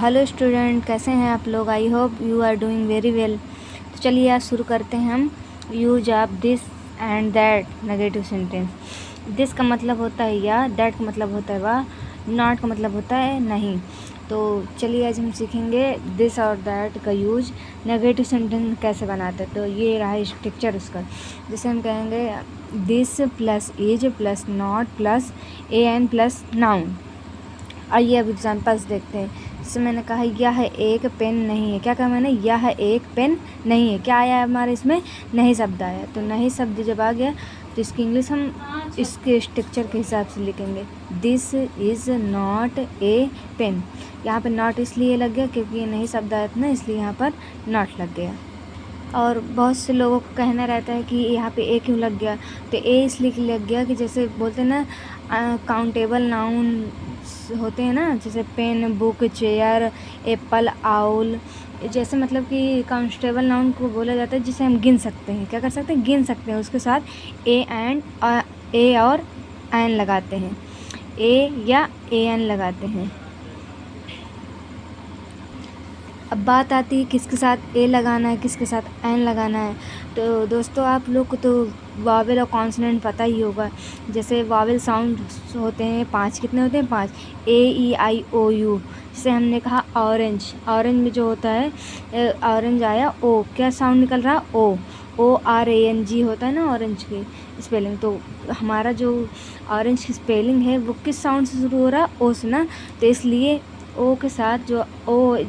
Hello student, कैसे हैं आप लोग। I hope you are doing very well. तो चलिए आज शुरू करते हैं हम use of this and that negative sentence. This का मतलब होता है या, दैट का मतलब होता है वह, नॉट का मतलब होता है नहीं। तो चलिए आज हम सीखेंगे दिस और दैट का यूज नेगेटिव सेंटेंस कैसे बनाते हैं। तो ये रहा स्ट्रक्चर उसका, जैसे हम कहेंगे this plus is plus not plus A an plus noun. आइए अब एग्जांपल्स देखते हैं। जैसे मैंने कहा यह एक पेन नहीं है। क्या कहा मैंने, यह एक पेन नहीं है। क्या आया हमारे इसमें, नहीं शब्द आया। तो नहीं शब्द जब आ गया तो इसकी इंग्लिश हम इसके स्ट्रक्चर के हिसाब से लिखेंगे। This is not a pen. यहाँ पर नॉट इसलिए लग गया क्योंकि ये नहीं शब्द आया था ना, इसलिए यहाँ पर नॉट लग गया। और बहुत से लोगों को कहना रहता है कि यहाँ पे ए क्यों लग गया। तो ए इसलिए लग गया कि जैसे बोलते हैं ना, काउंटेबल नाउन होते हैं ना, जैसे pen, book, chair, apple, owl, जैसे मतलब कि काउंटेबल नाउन को बोला जाता है जिसे हम गिन सकते हैं। क्या कर सकते हैं, गिन सकते हैं। उसके साथ ए और एन लगाते हैं, ए या ए एन लगाते हैं। अब बात आती है किसके साथ ए लगाना है, किसके साथ एन लगाना है। तो दोस्तों आप लोग को तो वावेल और कॉन्सोनेंट पता ही होगा। जैसे वावेल साउंड होते हैं 5, कितने होते हैं 5, ए ई आई ओ यू। जैसे हमने कहा ऑरेंज, ऑरेंज में जो होता है ऑरेंज आया, ओ क्या साउंड निकल रहा, O R A N G होता है ना ऑरेंज की स्पेलिंग। तो हमारा जो ऑरेंज की स्पेलिंग है वो किस साउंड से शुरू हो रहा है, ओ से ना। तो इसलिए ओ के साथ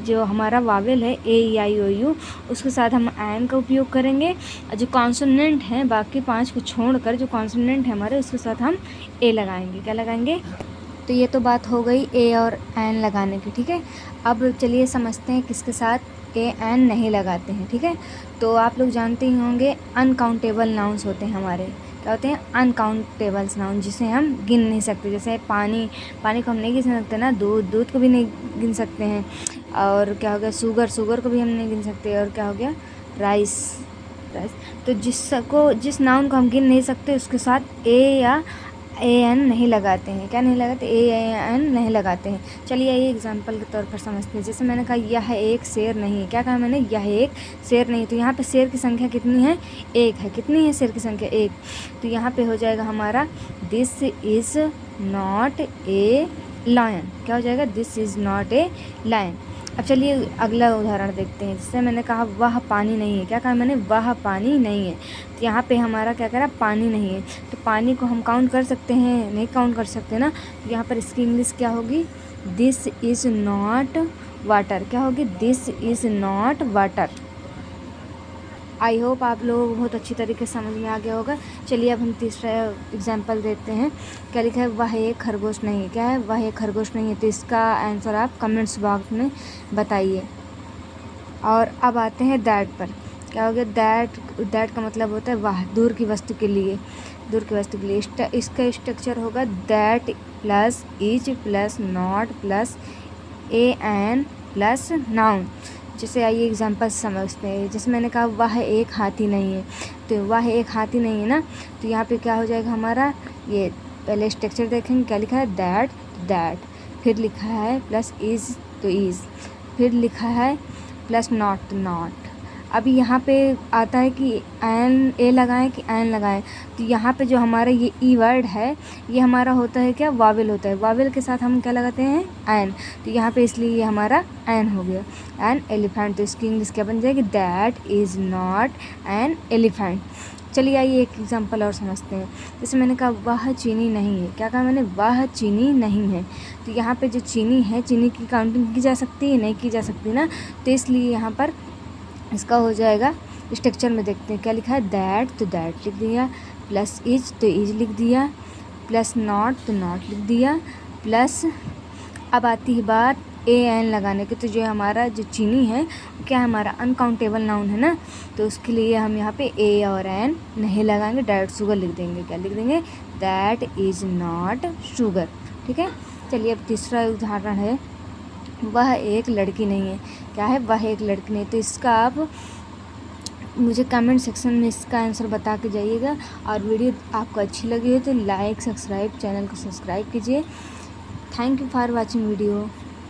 जो हमारा वावेल है ए ई आई ओ यू, उसके साथ हम एन का उपयोग करेंगे। और जो कॉन्सोनेंट हैं बाकी 5 को छोड़कर जो कॉन्सोनेंट है हमारे, उसके साथ हम ए लगाएंगे। क्या लगाएंगे, तो ये तो बात हो गई ए और एन लगाने की, ठीक है। अब चलिए समझते हैं किसके साथ ए एन नहीं लगाते हैं, ठीक है। तो आप लोग जानते ही होंगे अनकाउंटेबल नाउन्स होते हैं हमारे। क्या होते हैं, अनकाउंटेबल्स नाउन, जिसे हम गिन नहीं सकते। जैसे पानी, पानी को हम नहीं गिन सकते ना, दूध को भी नहीं गिन सकते हैं। और क्या हो गया, शुगर को भी हम नहीं गिन सकते। और क्या हो गया, राइस। तो जिस नाउन को हम गिन नहीं सकते उसके साथ ए या ए एन नहीं लगाते हैं। क्या नहीं लगाते, ए एन नहीं लगाते हैं। चलिए ये एग्जांपल के तौर पर समझते हैं। जैसे मैंने कहा यह एक शेर नहीं है। क्या कहा मैंने, यह एक शेर नहीं है। तो यहाँ पे शेर की संख्या कितनी है, एक है। कितनी है शेर की संख्या, एक। तो यहाँ पे हो जाएगा हमारा this is not a lion. क्या हो जाएगा, this is not a lion. अब चलिए अगला उदाहरण देखते हैं। जैसे मैंने कहा वह पानी नहीं है। क्या कहा मैंने, वह पानी नहीं है। तो यहाँ पे हमारा क्या कह रहा है, पानी नहीं है। तो पानी को हम काउंट कर सकते हैं, नहीं काउंट कर सकते ना। तो यहाँ पर इसकी इंग्लिश क्या होगी, दिस इज़ नॉट वाटर। क्या होगी, this is not water. I hope आप लोगों को बहुत अच्छी तरीके से समझ में आ गया होगा। चलिए अब हम तीसरा एग्जांपल देते हैं। क्या लिखा है, वह एक खरगोश नहीं है। क्या है, वह एक खरगोश नहीं है। तो इसका आंसर आप कमेंट्स बॉक्स में बताइए। और अब आते हैं दैट पर। क्या हो गया, दैट का मतलब होता है वह, दूर की वस्तु के लिए, दूर की वस्तु के लिए। इसका स्ट्रक्चर होगा that plus is plus not plus A an plus noun. जैसे आइए एग्जांपल समझते हैं। जैसे मैंने कहा वह एक हाथी नहीं है। तो वह एक हाथी नहीं है ना, तो यहाँ पे क्या हो जाएगा हमारा, ये पहले स्ट्रक्चर देखेंगे। क्या लिखा है, दैट, फिर लिखा है प्लस इज़ तो इज़, फिर लिखा है प्लस नॉट तो नॉट। अभी यहाँ पे आता है कि एन ए लगाएं कि एन लगाएं। तो यहाँ पे जो हमारा ये ई वर्ड है, ये हमारा होता है क्या, वावेल होता है। वावेल के साथ हम क्या लगाते हैं, एन। तो यहाँ पे इसलिए ये हमारा एन हो गया, एन एलिफेंट। तो इसकी इंग्लिश क्या बन जाएगी, that is not an elephant. चलिए आइए एक एग्जांपल और समझते हैं। जैसे मैंने कहा वह चीनी नहीं है। क्या कहा मैंने, वह चीनी नहीं है। तो यहाँ पे जो चीनी है, चीनी की काउंटिंग की जा सकती है, नहीं की जा सकती ना। तो इसलिए यहाँ पर इसका हो जाएगा, स्ट्रक्चर में देखते हैं। क्या लिखा है, दैट, तो दैट लिख दिया, प्लस इज तो इज लिख दिया, प्लस नॉट तो नॉट लिख दिया, प्लस अब आती है बात ए एन लगाने की। तो जो हमारा जो चीनी है क्या है, हमारा अनकाउंटेबल नाउन है ना। तो उसके लिए हम यहाँ पे ए और एन नहीं लगाएंगे, डायरेक्ट शुगर लिख देंगे। क्या लिख देंगे, दैट इज़ नॉट शुगर, ठीक है। चलिए अब तीसरा उदाहरण है, वह एक लड़की नहीं है। क्या है, वह एक लड़की नहीं। तो इसका आप मुझे कमेंट सेक्शन में इसका आंसर बता के जाइएगा। और वीडियो आपको अच्छी लगी हो तो लाइक, सब्सक्राइब, चैनल को सब्सक्राइब कीजिए। Thank you for watching video.